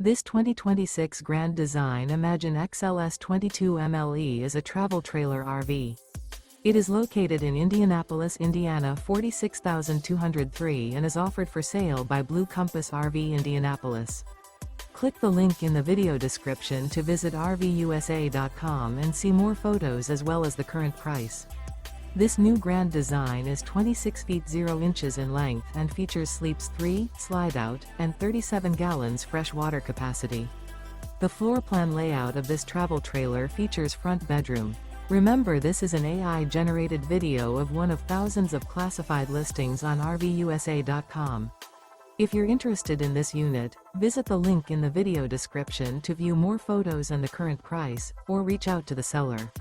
This 2026 Grand Design Imagine XLS 22 MLE is a travel trailer RV. It is located in Indianapolis, Indiana 46203 and is offered for sale by Blue Compass RV Indianapolis. Click the link in the video description to visit RVUSA.com and see more photos as well as the current price. This new Grand Design is 26 feet 0 inches in length and features sleeps 3, Slideout, and 37 gallons fresh water capacity. The floor plan layout of this travel trailer features front bedroom. Remember, this is an AI-generated video of one of thousands of classified listings on RVUSA.com. If you're interested in this unit, visit the link in the video description to view more photos and the current price, or reach out to the seller.